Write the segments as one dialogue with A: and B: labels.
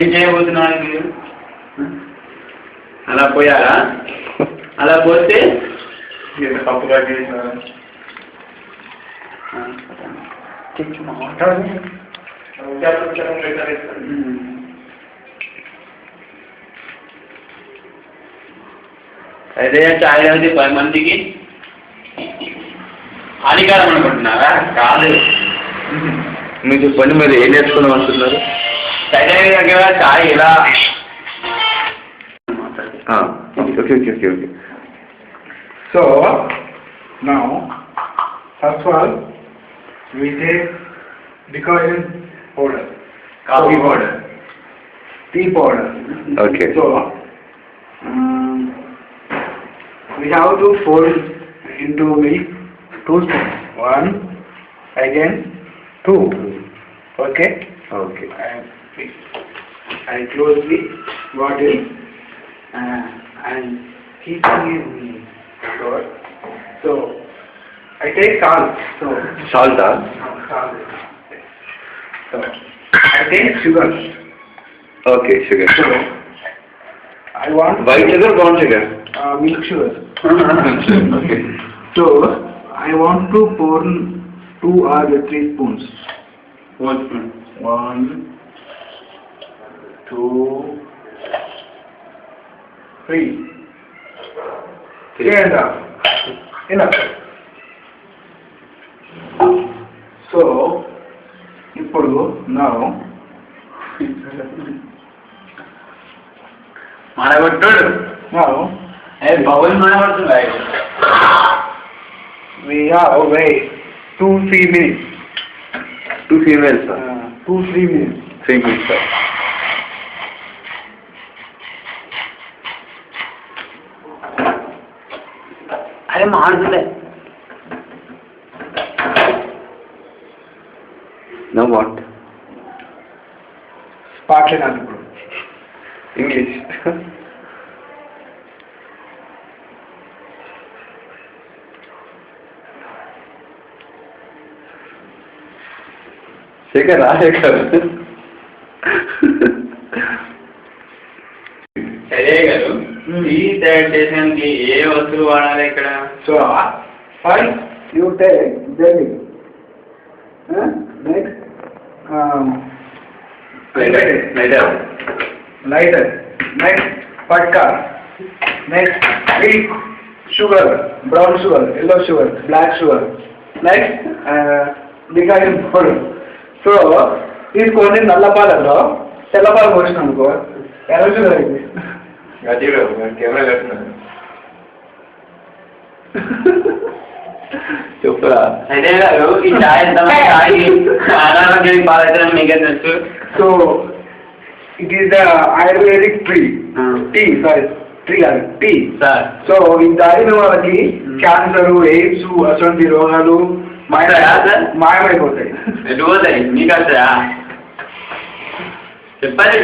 A: ఏం చేయబోతున్నారు మీరు? అలా పోయారా? అలా పోతే
B: తప్పుగా చేసిన
A: అయితే చాయ్ తాగితే 10 మందికి హానికరం అనుకుంటున్నారా? కాదు.
B: మీరు చెప్పండి, మీరు ఏం నేర్చుకున్నాం అంటున్నారు?
A: సైడ్ దగ్గర చాయ్ ఇలా
B: okay. So now, first of all, we take decoction powder,
A: coffee powder,
B: tea powder.
C: Okay.
B: So we have to fold into milk 2 spoons. 1, again 2. Okay.
C: Okay.
B: I close the bottle and keep it short. So I take salt.
C: Salt, huh?
B: Salt. So I take sugar.
C: Okay, sugar.
B: So I want
C: White sugar, brown sugar?
B: milk sugar.
C: Okay.
B: So I want to pour 2 or 3 spoons.
A: 4 spoon.
B: 1, 2, 3. Enough. So, ఇప్పుడు now
A: మాడగొట్టాడు. Bowl మాడగొడుతుంది.
B: we have wait 2-3 minutes.
C: 2 females, sir.
B: 2-3 minutes.
C: 3 minutes, sir.
A: అరే మాడుతుందే.
C: Now what?
B: Sparkling and ఇప్పుడు
C: English. Shaker,
A: సరే గారు, tea తయారు చేయడానికి ఏ వస్తువులు వాడాలి ఇక్కడ?
B: So first you take jelly. Next lighter. Next patka. Next milk, sugar, brown sugar, yellow sugar, black sugar. Next decoction powder. So తీసుకొని నల్ల పాలలో తెల్ల పాలు పోసిన అనుకో ఎర్ర షుగర్ అయింది.
C: కెమెరా కట్టున్నాను. చెప్పురా.
A: అయితే గారు, ఈ చాయ్ అనారోగ్యానికి బాధించడం మీకే తెలుసు.
B: So it is the Ayurvedic tea.
A: Sir
B: so ఈ తాగిన వాళ్ళకి క్యాన్సర్, ఎయిడ్స్ అటువంటి రోగాలు మాయమైపోతాయి.
A: ఎటు పోతాయి? మీకు వస్తాయా? చెప్పాలి.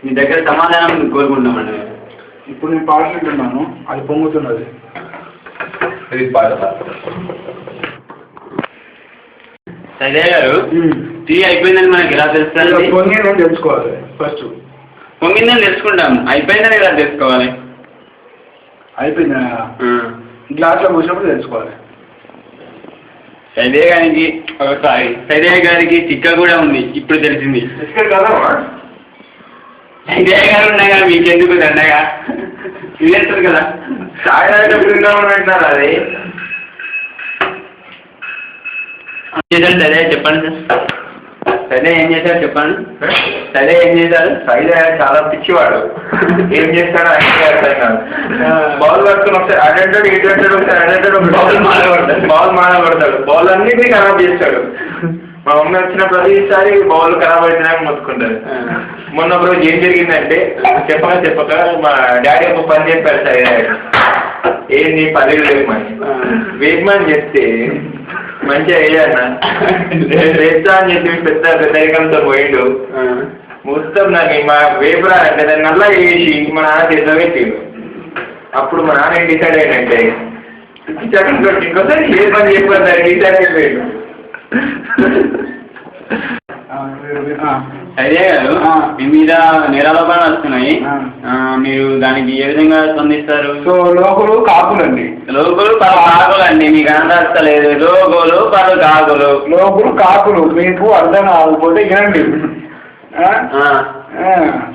A: మీ దగ్గర సమాధానం కోరుకుంటామండి.
B: ఇప్పుడు నేను పాడుతున్నాను, అది పొంగుతున్నది.
A: సరే గారు, టీ అయిపోయిందని మనకి ఎలా తెలుస్తుంది?
B: పొంగిందని తెలుసుకోవాలి. ఫస్ట్
A: పొంగిందని తెలుసుకుంటాం, అయిపోయిందని ఎలా తెలుసుకోవాలి?
B: అయిపోయిందా గ్లాస్లో పోసినప్పుడు తెలుసుకోవాలి.
A: సైదయ్య గారికి సైదయ్య గారికి చిక్క కూడా ఉంది, ఇప్పుడు తెలిసింది. సైదయ్య గారు ఉండగా మీకెందుకు దండగా? ఇదేస్తారు కదా చాయ్ పెట్టినారు. అది సరే చెప్పండి సార్. సరే ఏం చేశారు చెప్పండి. సరే ఏం చేశారు?
C: సైడ్ చాలా పిచ్చివాడు. ఏం చేస్తాడో ఆయన బౌల్ పట్టుకుని ఒకసారి అటెండెడ్ ఇటెండెడ్ ఒకసారి అటెండెడ్ బౌల్ మాడబడతాడు. బౌల్ అన్నింటినీ ఖరాబ్ చేస్తాడు. మా మమ్మీ వచ్చిన ప్రతిసారి బౌల్ ఖరాబ్ అయితేనే మొత్తుకుంటారు. మొన్న ఒక రోజు ఏం జరిగిందంటే చెప్పక మా డాడీ ఒక పని చెప్పారు. సైడ్ ఏంది పల్లీలు వేగమని చెప్తే మంచిగా వేయన్న వేస్తా అని చెప్పి పెద్ద పెద్దరికంతో పోయిండు. మొత్తం నాకు మా వేపురా అంటే దాన్ని నల్లా వేసి మా నాన్న చేతిలో పెట్టిండు. అప్పుడు మా నాన్న ఏం డిసైడ్ అయ్యిందంటే ఇంకోసారి ఏ పని చెప్పారు డిసైడ్ అయిపోయాడు.
A: అయితే గారు మీ మీద నేరాలోపణలు వస్తున్నాయి. మీరు దానికి ఏ విధంగా స్పందిస్తారు?
B: సో లోకులు కాకులండి.
A: లోకులు పలు కాకులు అండి. మీకు అంతలేదు. లోకులు పలు కాకులు.
B: లోకులు కాకులు మీకు అర్థం కాకపోతే వినండి.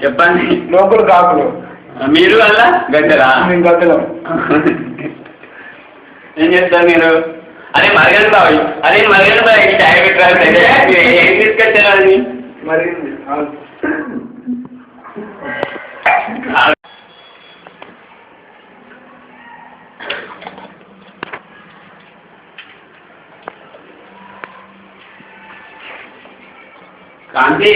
A: చెప్పండి.
B: లోకులు కాకులు. మీరు
A: అలా గద్దెరా?
B: మేము గద్దెలం.
A: ఏం చేస్తారు మీరు? అదే మరగండి బాబు, అదే మరగండి బాబు చాయ్ పెట్టారు. ఏం తీసుకొచ్చారు అది?
B: మరి
A: కాంతి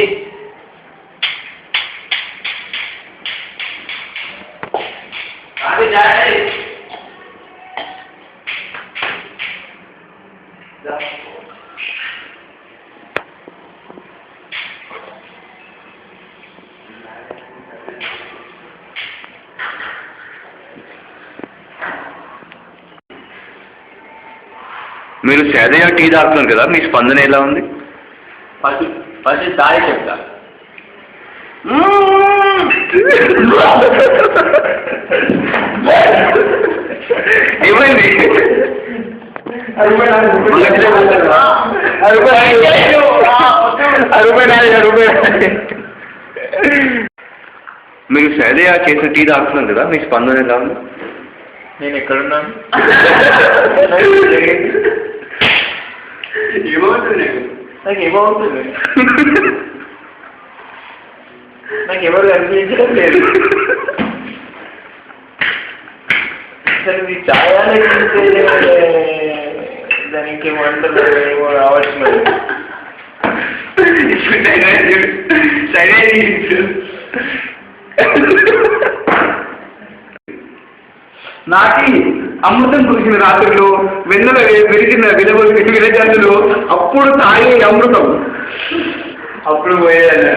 A: కాంతి చాయ్.
C: మీరు సేదయ్య టీ తాగుతున్నారు కదా, మీ స్పందన ఎలా ఉంది?
A: ఫస్ట్ ఫస్ట్ తాగి చెప్తా.
C: ఏమైంది? మీరు సేదయ్య చేసిన టీ తాగుతున్నారు కదా, మీ స్పందన ఎలా ఉంది?
A: నేను ఎక్కడున్నాను? ఏమవుతుంది నాకు? ఏమవుతుంది నాకు? ఎవరు అనిపించడం లేదు. అసలు ఇది ఛాయాలే దానికి ఏమంటారు, ఏమో రావచ్చు.
B: నాకి అమృతం కురిసిన రాత్రులు, వెన్నెల విరిచిన విలజల్లులు, అప్పుడు తాగే అమృతం
A: అప్పుడు పోయేది.